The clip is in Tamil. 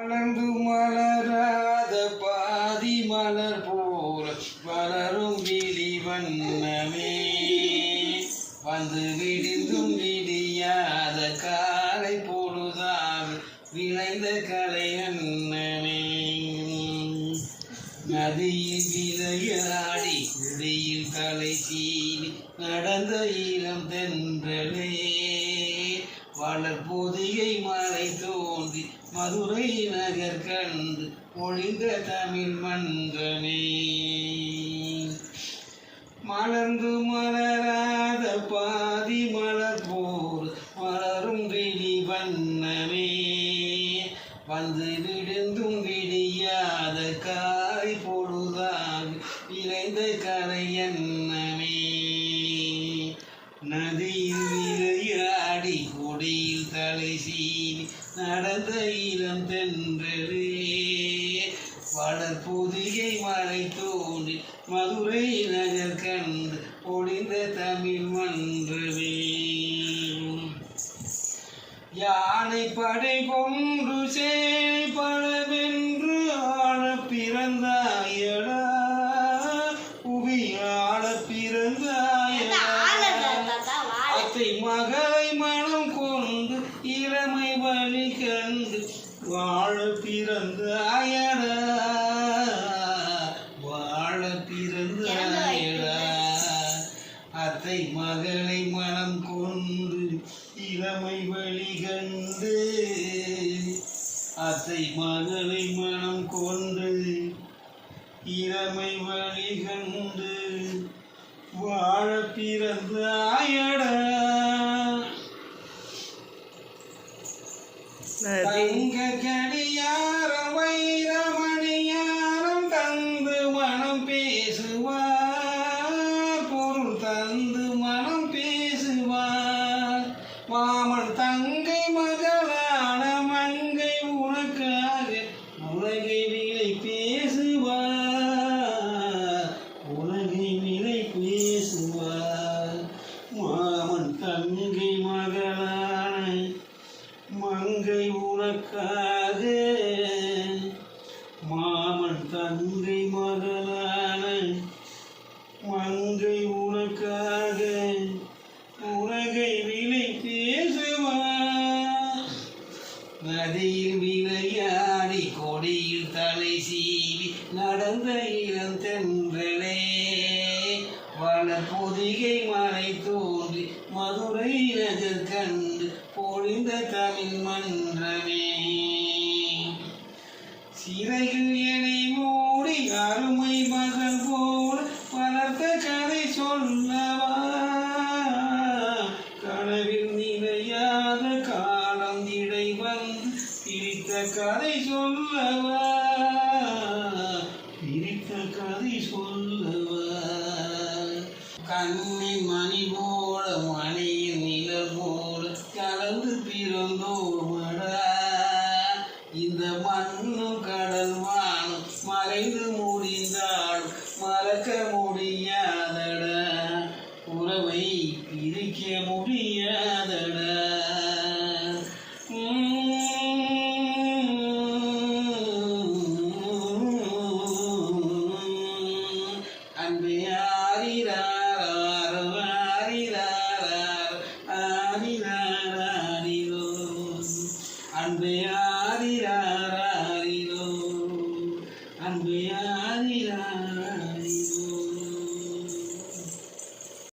மலர்ந்து மலராத பாதி மலர் போல வளரும் விழி வண்ணமே, வந்து விடிந்தும் விடியாத காலை பொழுதாக விளைந்த கலை அண்ணமே. நதியில் விளையாடி குடியில் கலை சீவி நடந்த இளம் தென்றலே, வளர்பொதிகை மலை தோன்றி மதுரை நகர் கண்டு ஒழிந்த தமிழ் மன்றமே. மலர்ந்து மலராத பாதி மலர் போல் மலரும் விழி வண்ணமே, வந்து விழுந்தும் விடியாத காலை பொழுதாக விளைந்த கலை எண்ணமே. நதியில் விளையாடி கொடியில் தலை சீவி நடந்த இளம் தென்றலே, வளர்பொதிகை மலை தோன்றி மதுரை நகர் கண்டு ஒளிந்த தமிழ் மன்றமே. யானை படை கொன்று சேனை பலவென்று ஆள பிறந்தாயடா, புவி ஆள பிறந்தாயடா. அத்தை மகளை மனம் கொண்டு இளமை வழி கண்டு வாழ பிறந்தாயடா, வாழ பிறந்தாயடா. அத்தை மகளை மனம் கொண்டு இளமை வழி கண்டு, அத்தை மகளை மனம் கொண்டு இளமை வழி கண்டு வாழ பிறந்தாயடா. தங்க கடியாரம் வைரமணியாரம் தந்து மனம் பேசுவார், பொருள் தந்து மனம் பேசுவார். மாமன் தங்கை மகளான மங்கை உனக்காக உலகை விலை பேசுவார், உலகை விலை பேசுவார். மாமன் தங்கை மகளான மங்கை உனக்காக, மாமன் தங்கை மகளான மங்கை உனக்காக உலகை விலை பேசுவார். நதியில் விளையாடி கொடியில் தலை சீவி நடந்த இளம் தென்றலே, வளர்பொதிகை மலை தோன்றி மதுரை நகர் கண்டு பொழிந்த தமிழ் மன்றமே. சிறைகள் என்னை மூடி அருமை மகள் போல வளர்த்த கதை சொல்லவா, கனவில் நிலையாத காலம் இடை வந்து பிரித்த கதை சொல்லவா, பிரித்த கதை சொல்லவா. கண்ணின் மணி போல மணியின் நிழல் போல கலந்து பிறந்தோமடா, இந்த மண்ணும் கடல்